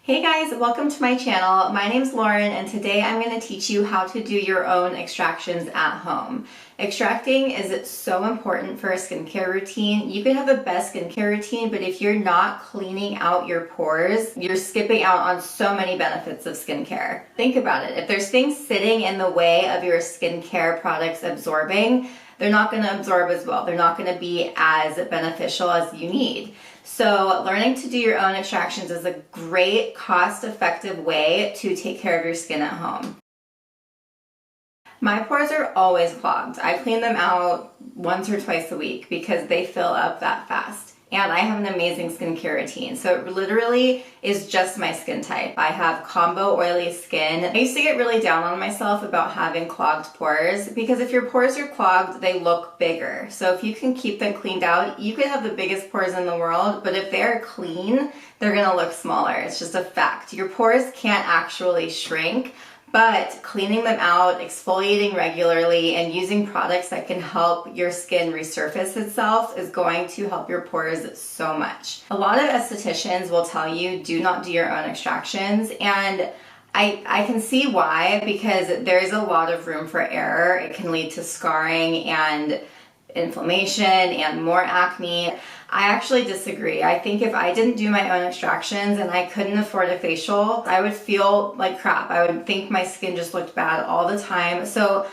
Hey guys, welcome to my channel. My name's Lauren and today I'm going to teach you how to do your own extractions at home. Extracting is so important for a skincare routine. You can have the best skincare routine, but if you're not cleaning out your pores, you're skipping out on so many benefits of skincare. Think about it. If there's things sitting in the way of your skincare products absorbing, they're not going to absorb as well. They're not going to be as beneficial as you need. So learning to do your own extractions is a great cost-effective way to take care of your skin at home. My pores are always clogged. I clean them out once or twice a week because they fill up that fast. And I have an amazing skincare routine. So it literally is just my skin type. I have combo oily skin. I used to get really down on myself about having clogged pores because if your pores are clogged, they look bigger. So if you can keep them cleaned out, you can have the biggest pores in the world, but if they're clean, they're gonna look smaller. It's just a fact. Your pores can't actually shrink, but cleaning them out, exfoliating regularly, and using products that can help your skin resurface itself is going to help your pores so much. A lot of estheticians will tell you do not do your own extractions, and I can see why, because there's a lot of room for error. It can lead to scarring and inflammation and more acne. I actually disagree. I think if I didn't do my own extractions and I couldn't afford a facial, I would feel like crap. I would think my skin just looked bad all the time. So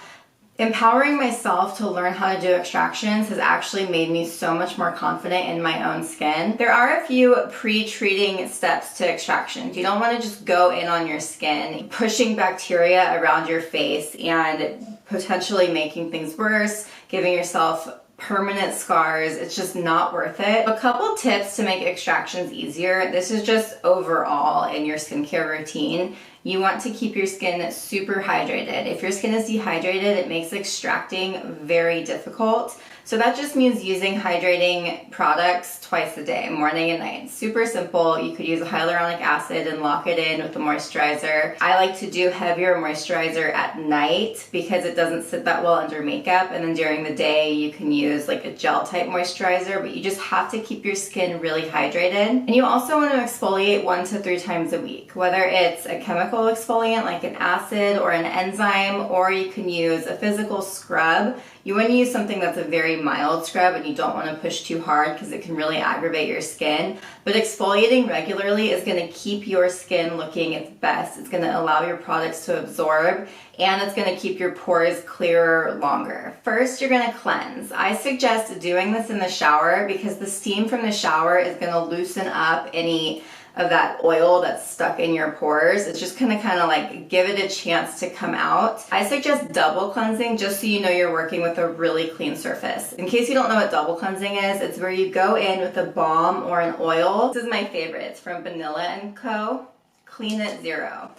empowering myself to learn how to do extractions has actually made me so much more confident in my own skin. There are a few pre-treating steps to extractions. You don't want to just go in on your skin, pushing bacteria around your face and potentially making things worse, giving yourself permanent scars. It's just not worth it. A couple tips to make extractions easier. This is just overall in your skincare routine. You want to keep your skin super hydrated. If your skin is dehydrated, it makes extracting very difficult. So that just means using hydrating products twice a day, morning and night. Super simple. You could use a hyaluronic acid and lock it in with a moisturizer. I like to do heavier moisturizer at night because it doesn't sit that well under makeup, and then during the day you can use like a gel type moisturizer, but you just have to keep your skin really hydrated. And you also want to exfoliate 1 to 3 times a week, whether it's a chemical exfoliant like an acid or an enzyme, or you can use a physical scrub. You want to use something that's a very mild scrub and you don't want to push too hard because it can really aggravate your skin. But exfoliating regularly is going to keep your skin looking its best. It's going to allow your products to absorb, and it's going to keep your pores clearer longer. First, you're going to cleanse. I suggest doing this in the shower because the steam from the shower is going to loosen up any of that oil that's stuck in your pores. It's just gonna kind of like give it a chance to come out. I suggest double cleansing just so you know you're working with a really clean surface. In case you don't know what double cleansing is, it's where you go in with a balm or an oil. This is my favorite. It's from Vanilla & Co. Clean It Zero.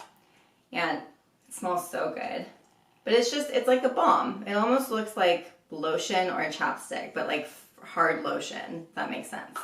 And it smells so good. But it's like a balm. It almost looks like lotion or a chapstick, but like hard lotion, if that makes sense.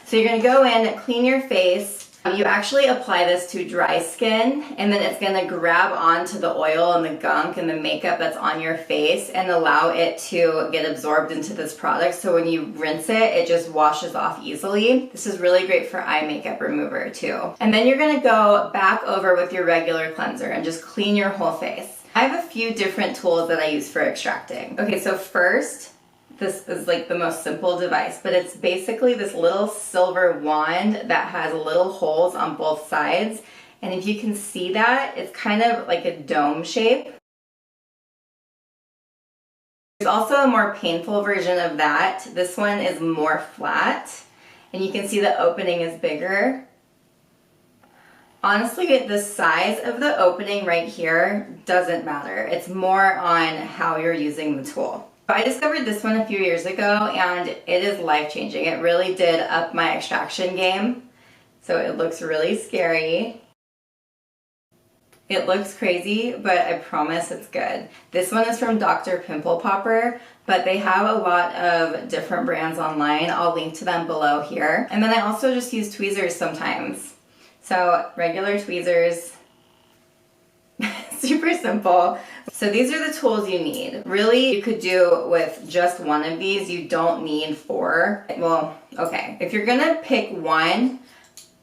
So you're gonna go in, clean your face. You actually apply this to dry skin, and then it's gonna grab onto the oil and the gunk and the makeup that's on your face and allow it to get absorbed into this product. So when you rinse it, it just washes off easily. This is really great for eye makeup remover too. And then you're gonna go back over with your regular cleanser and just clean your whole face. I have a few different tools that I use for extracting. Okay, so first, this is like the most simple device, but it's basically this little silver wand that has little holes on both sides. And if you can see that, it's kind of like a dome shape. There's also a more painful version of that. This one is more flat, and you can see the opening is bigger. Honestly, the size of the opening right here doesn't matter. It's more on how you're using the tool. I discovered this one a few years ago and it is life-changing. It really did up my extraction game. So it looks really scary. It looks crazy, but I promise it's good. This one is from Dr. Pimple Popper, but they have a lot of different brands online. I'll link to them below here. And then I also just use tweezers sometimes. So regular tweezers, super simple. So these are the tools you need. Really, you could do with just one of these. You don't need 4. Well, okay. If you're gonna pick one,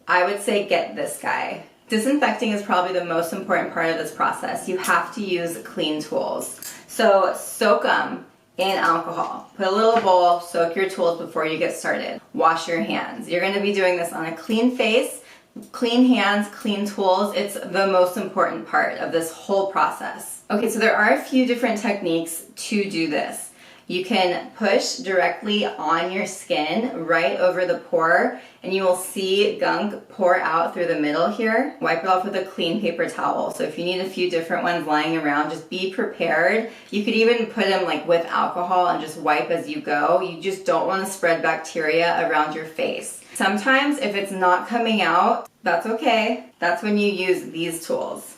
I would say get this guy. Disinfecting is probably the most important part of this process. You have to use clean tools. So soak them in alcohol. Put a little bowl, soak your tools before you get started. Wash your hands. You're gonna be doing this on a clean face, clean hands, clean tools. It's the most important part of this whole process. Okay, so there are a few different techniques to do this. You can push directly on your skin right over the pore, and you will see gunk pour out through the middle here. Wipe it off with a clean paper towel. So if you need a few different ones lying around, just be prepared. You could even put them like with alcohol and just wipe as you go. You just don't want to spread bacteria around your face. Sometimes if it's not coming out, that's okay. That's when you use these tools.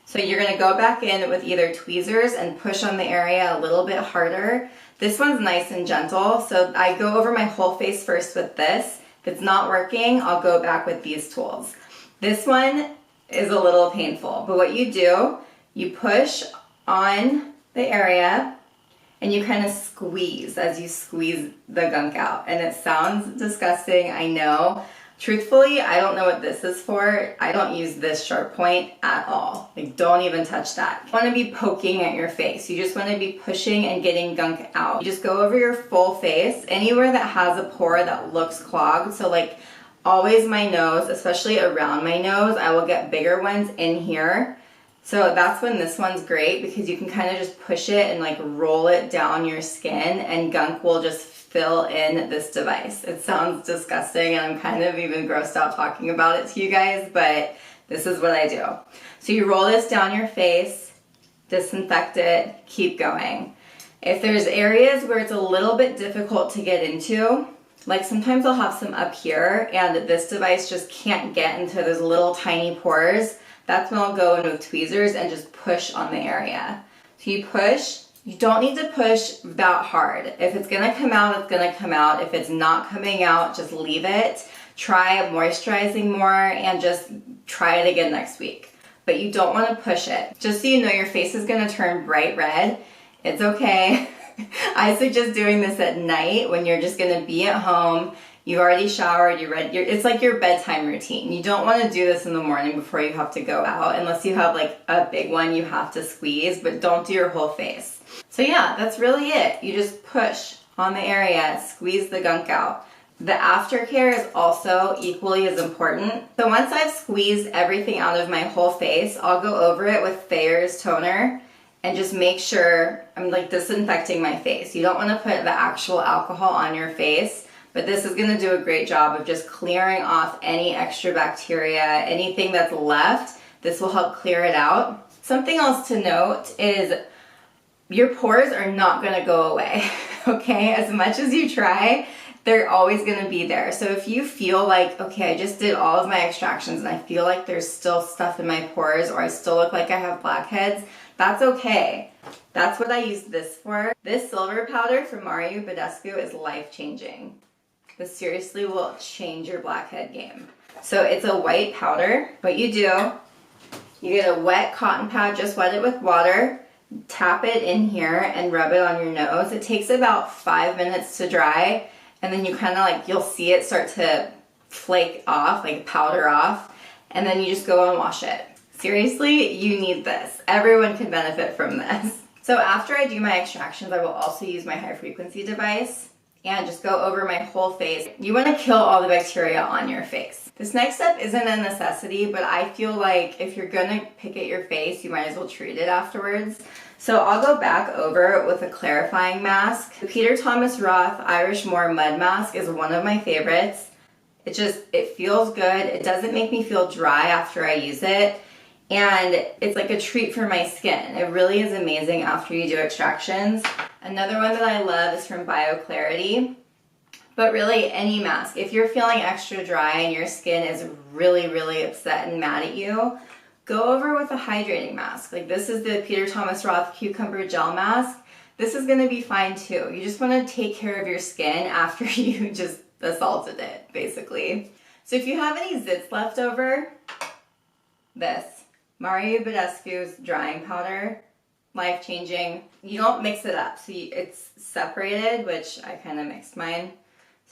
So you're gonna go back in with either tweezers and push on the area a little bit harder. This one's nice and gentle, so I go over my whole face first with this. If it's not working, I'll go back with these tools. This one is a little painful, but what you do, you push on the area and you kind of squeeze as you squeeze the gunk out. And it sounds disgusting, I know. Truthfully, I don't know what this is for. I don't use this sharp point at all. Like, don't even touch that. You want to be poking at your face. You just want to be pushing and getting gunk out. You just go over your full face, anywhere that has a pore that looks clogged. So like always my nose, especially around my nose, I will get bigger ones in here. So that's when this one's great because you can kind of just push it and like roll it down your skin and gunk will just fill in this device. It sounds disgusting and I'm kind of even grossed out talking about it to you guys, but this is what I do. So you roll this down your face, disinfect it, keep going. If there's areas where it's a little bit difficult to get into, like sometimes I'll have some up here and this device just can't get into those little tiny pores, that's when I'll go in with tweezers and just push on the area. So you push. You don't need to push that hard. If it's gonna come out, it's gonna come out. If it's not coming out, just leave it. Try moisturizing more and just try it again next week. But you don't wanna push it. Just so you know, your face is gonna turn bright red. It's okay. I suggest doing this at night when you're just gonna be at home. You've already showered, you're ready. It's like your bedtime routine. You don't want to do this in the morning before you have to go out unless you have like a big one you have to squeeze, but don't do your whole face. So yeah, that's really it. You just push on the area, squeeze the gunk out. The aftercare is also equally as important. So once I've squeezed everything out of my whole face, I'll go over it with Thayer's toner and just make sure I'm like disinfecting my face. You don't want to put the actual alcohol on your face. But this is gonna do a great job of just clearing off any extra bacteria, anything that's left. This will help clear it out. Something else to note is your pores are not gonna go away, okay? As much as you try, they're always gonna be there. So if you feel like, okay, I just did all of my extractions and I feel like there's still stuff in my pores or I still look like I have blackheads, that's okay. That's what I use this for. This silver powder from Mario Badescu is life-changing. This seriously will change your blackhead game. So it's a white powder. What you do, you get a wet cotton pad, just wet it with water, tap it in here and rub it on your nose. It takes about 5 minutes to dry and then you kind of like, you'll see it start to flake off, like powder off, and then you just go and wash it. Seriously, you need this. Everyone can benefit from this. So after I do my extractions, I will also use my high frequency device and just go over my whole face. You want to kill all the bacteria on your face. This next step isn't a necessity, but I feel like if you're gonna pick at your face, you might as well treat it afterwards. So I'll go back over with a clarifying mask. The Peter Thomas Roth Irish Moor Mud Mask is one of my favorites. It feels good. It doesn't make me feel dry after I use it. And it's like a treat for my skin. It really is amazing after you do extractions. Another one that I love is from BioClarity. But really, any mask. If you're feeling extra dry and your skin is really, really upset and mad at you, go over with a hydrating mask. Like this is the Peter Thomas Roth Cucumber Gel Mask. This is gonna be fine too. You just wanna take care of your skin after you just assaulted it, basically. So if you have any zits left over, this. Mario Badescu's drying powder, life-changing. You don't mix it up, so it's separated, which I kind of mixed mine,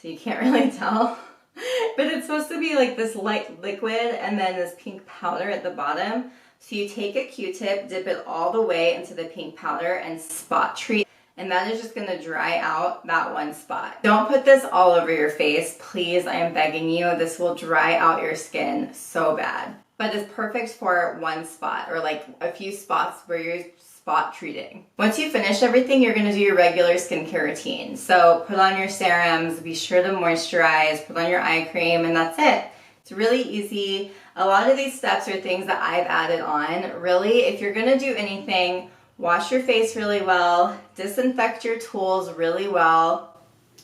so you can't really tell. But it's supposed to be like this light liquid and then this pink powder at the bottom. So you take a Q-tip, dip it all the way into the pink powder and spot treat. And that is just gonna dry out that one spot. Don't put this all over your face, please, I am begging you. This will dry out your skin so bad. But it's perfect for one spot or like a few spots where you're spot treating. Once you finish everything, you're gonna do your regular skincare routine. So put on your serums, be sure to moisturize, put on your eye cream, and that's it. It's really easy. A lot of these steps are things that I've added on. Really, if you're gonna do anything, wash your face really well, disinfect your tools really well,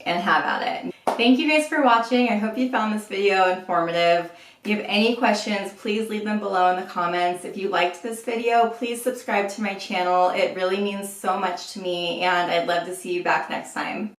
and have at it. Thank you guys for watching. I hope you found this video informative. If you have any questions, please leave them below in the comments. If you liked this video, please subscribe to my channel. It really means so much to me, and I'd love to see you back next time.